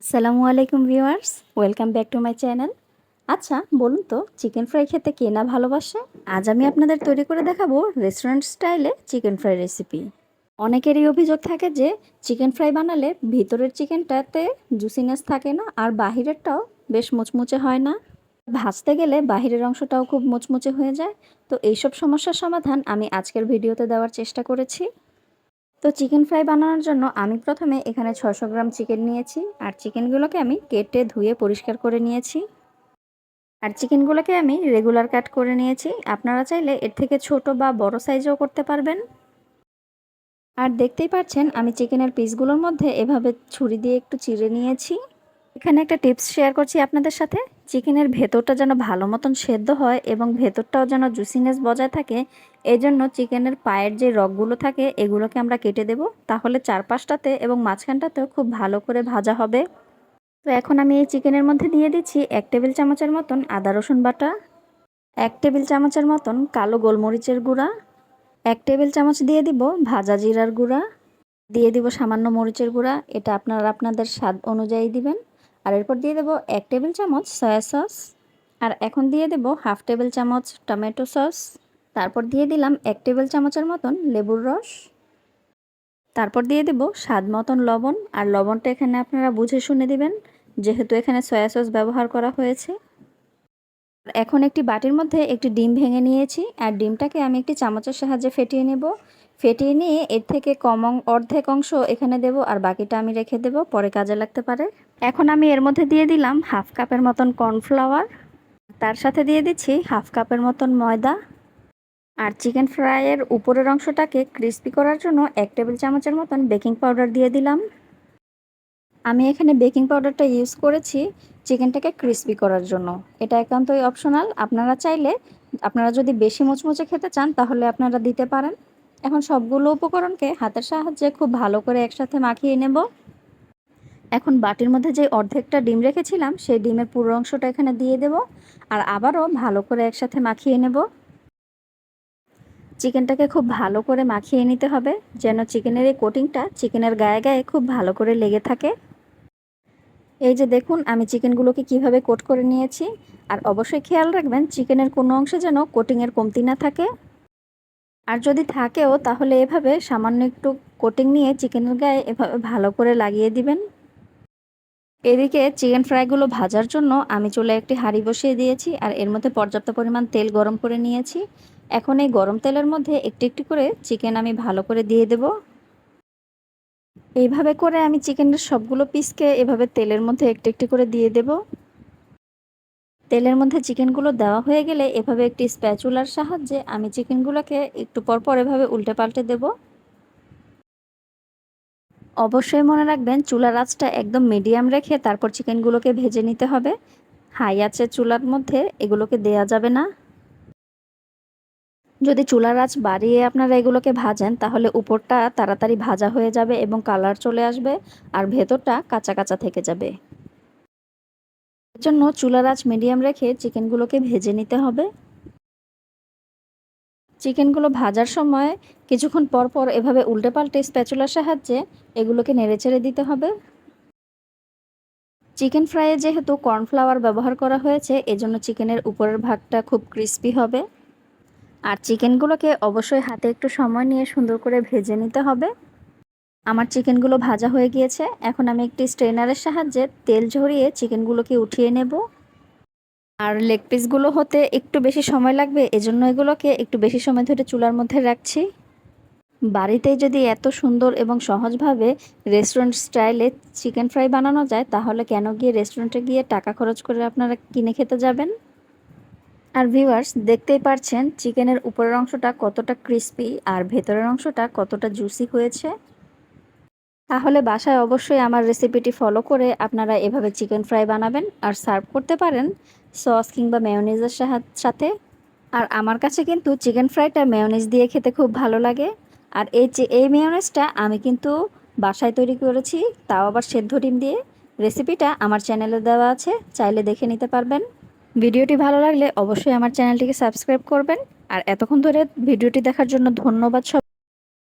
আসসালামু আলাইকুম viewers, welcome back to my channel. আচ্ছা বলুন তো, চিকেন ফ্রাই খেতে কে না ভালোবাসে? আজ আমি আপনাদের তৈরি করে দেখাবো রেস্টুরেন্ট স্টাইলে চিকেন ফ্রাই রেসিপি। অনেকেরই অভিযোগ থাকে যে চিকেন ফ্রাই বানালে ভিতরের চিকেনটাতে জুসিনেস থাকে না, আর বাহিরেরটাও বেশ মুচমুচে হয় না। ভাজতে গেলে বাহিরের অংশটাও খুব মুচমুচে হয়ে যায়। তো এইসব সমস্যার সমাধান আমি আজকের ভিডিওতে দেওয়ার চেষ্টা করেছি। তো চিকেন ফ্রাই বানানোর জন্য আমি প্রথমে এখানে 600 গ্রাম চিকেন নিয়েছি, আর চিকেনগুলোকে আমি কেটে ধুয়ে পরিষ্কার করে নিয়েছি। আর চিকেনগুলোকে আমি রেগুলার কাট করে নিয়েছি, আপনারা চাইলে এর থেকে ছোট বা বড় সাইজও করতে পারবেন। আর দেখতেই পাচ্ছেন আমি চিকেনের পিসগুলোর মধ্যে এভাবে ছুরি দিয়ে একটু চিড়ে নিয়েছি। এখানে একটা টিপস শেয়ার করছি আপনাদের সাথে। চিকেনের ভেতরটা যেন ভালো মতন সেদ্ধ হয় এবং ভেতরটাও যেন জুসিনেস বজায় থাকে, এই জন্য চিকেনের পায়ের যে রগগুলো থাকে এগুলোকে আমরা কেটে দেব, তাহলে চারপাশটাতে এবং মাঝখানটাতেও খুব ভালো করে ভাজা হবে। তো এখন আমি এই চিকেনের মধ্যে দিয়ে দিচ্ছি 1 টেবিল চামচের মতন আদা রসুন বাটা, 1 টেবিল চামচের মতন কালো গোলমরিচের গুঁড়া, 1 টেবিল চামচ দিয়ে দিব ভাজা জিরার গুঁড়া, দিয়ে দিব সামান্য মরিচের গুঁড়া, এটা আপনারা আপনাদের স্বাদ অনুযায়ী দিবেন। আর এরপর দিয়ে দেব 1 টেবিল চামচ সয়া সস, আর এখন দিয়ে দেব হাফ টেবিল চামচ টমেটো সস। তারপর দিয়ে দিলাম 1 টেবিল চামচের মতন লেবুর রস। তারপর দিয়ে দেব স্বাদ মতন লবণ, আর লবণটা এখানে আপনারা বুঝে শুনে দিবেন, যেহেতু এখানে সয়া সস ব্যবহার করা হয়েছে। এখন একটি বাটির মধ্যে একটি ডিম ভেঙে নিয়েছি, আর ডিমটাকে আমি একটি চামচের সাহায্যে ফেটিয়ে নেব। ফেটিয়ে নিয়ে এর থেকে অর্ধেক অংশ এখানে দেব, আর বাকিটা আমি রেখে দেব, পরে কাজে লাগতে পারে। এখন আমি এর মধ্যে দিয়ে দিলাম হাফ কাপের মতন কর্নফ্লাওয়ার, তার সাথে দিয়ে দিচ্ছি হাফ কাপের মতন ময়দা। আর চিকেন ফ্রাইয়ের উপরের অংশটাকে ক্রিস্পি করার জন্য 1 টেবিল চামচের মতন বেকিং পাউডার দিয়ে দিলাম। আমি এখানে বেকিং পাউডারটা ইউজ করেছি চিকেনটাকে ক্রিস্পি করার জন্য। এটা একান্তই অপশনাল, আপনারা চাইলে আপনারা যদি বেশি মুচমুচে খেতে চান তাহলে আপনারা দিতে পারেন। এখন সবগুলো উপকরণকে হাতের সাহায্যে খুব ভালো করে একসাথে মাখিয়ে নেব। এখন বাটির মধ্যে যে অর্ধেকটা ডিম রেখেছিলাম সেই ডিমের পুরো অংশটা এখানে দিয়ে দেব, আর আবারও ভালো করে একসাথে মাখিয়ে নেব। চিকেনটাকে খুব ভালো করে মাখিয়ে নিতে হবে, যেন চিকেনের এই কোটিংটা চিকেনের গায়ে গায়ে খুব ভালো করে লেগে থাকে। এই যে দেখুন আমি চিকেনগুলোকে কিভাবে কোট করে নিয়েছি। আর অবশ্যই খেয়াল রাখবেন চিকেনের কোনো অংশে যেন কোটিংয়ের কমতি না থাকে, আর যদি থাকেও তাহলে এভাবে সামান্য একটু কোটিং নিয়ে চিকেনের গায়ে এভাবে ভালো করে লাগিয়ে দিবেন। এদিকে চিকেন ফ্রাইগুলো ভাজার জন্য আমি চুলায় একটি হাঁড়ি বসিয়ে দিয়েছি, আর এর মধ্যে পর্যাপ্ত পরিমাণ তেল গরম করে নিয়েছি। এখন এই গরম তেলের মধ্যে একটি একটি করে চিকেন আমি ভালো করে দিয়ে দেব। এইভাবে করে আমি চিকেনের সবগুলো পিসকে এভাবে তেলের মধ্যে একটু একটু করে দিয়ে দেব। তেলের মধ্যে চিকেনগুলো দেওয়া হয়ে গেলে এভাবে একটি স্প্যাচুলার সাহায্যে আমি চিকেনগুলোকে একটু পরপর এভাবে উল্টে পাল্টে দেব। অবশ্যই মনে রাখবেন চুলার আঁচটা একদম মিডিয়াম রেখে তারপর চিকেনগুলোকে ভেজে নিতে হবে। হাই আঁচে চুলার মধ্যে এগুলোকে দেয়া যাবে না। যদি চুলার আঁচ বাড়িয়ে আপনারা এগুলোকে ভাজেন তাহলে উপরটা তাড়াতাড়ি ভাজা হয়ে যাবে এবং কালার চলে আসবে, আর ভেতরটা কাঁচা কাঁচা থেকে যাবে। এর জন্য চুলার আঁচ মিডিয়াম রেখে চিকেনগুলোকে ভেজে নিতে হবে। চিকেনগুলো ভাজার সময় কিছুক্ষণ পর পর এভাবে উল্টে পাল্টে স্প্যাচুলার সাহায্যে এগুলোকে নেড়েচেড়ে দিতে হবে। চিকেন ফ্রাইয়ে যেহেতু কর্নফ্লাওয়ার ব্যবহার করা হয়েছে এজন্য চিকেনের উপরের ভাগটা খুব ক্রিস্পি হবে। আর চিকেনগুলোকে অবশ্যই হাতে একটু সময় নিয়ে সুন্দর করে ভেজে নিতে হবে। আমার চিকেনগুলো ভাজা হয়ে গিয়েছে, এখন আমি একটি স্ট্রেনারের সাহায্যে তেল ঝরিয়ে চিকেনগুলোকে উঠিয়ে নেব। আর লেগ পিসগুলো হতে একটু বেশি সময় লাগবে, এজন্য এগুলোকে একটু বেশি সময় ধরে চুলার মধ্যে রাখছি। বাড়িতেই যদি এত সুন্দর এবং সহজভাবে রেস্টুরেন্ট স্টাইলে চিকেন ফ্রাই বানানো যায় তাহলে কেন গিয়ে রেস্টুরেন্টে গিয়ে টাকা খরচ করে আপনারা কিনে খেতে যাবেন। আর ভিউয়ার্স দেখতেই পারছেন চিকেনের উপরের অংশটা কতটা ক্রিস্পি আর ভেতরের অংশটা কতটা জুসি হয়েছে। তাহলে বাসায় অবশ্যই আমার রেসিপিটি ফলো করে আপনারা এভাবে চিকেন ফ্রাই বানাবেন আর সার্ভ করতে পারেন সস কিংবা মেয়োনিজের সাথে। আর আমার কাছে কিন্তু চিকেন ফ্রাইটা মেয়োনিজ দিয়ে খেতে খুব ভালো লাগে। আর এই মেয়োনিজটা আমি কিন্তু বাসায় তৈরি করেছি, তাও আবার সেদ্ধ ডিম দিয়ে। রেসিপিটা আমার চ্যানেলে দেওয়া আছে, চাইলে দেখে নিতে পারবেন। ভিডিওটি ভালো লাগলে অবশ্যই আমার চ্যানেলটিকে সাবস্ক্রাইব করবেন। আর এতক্ষণ ধরে ভিডিওটি দেখার জন্য ধন্যবাদ।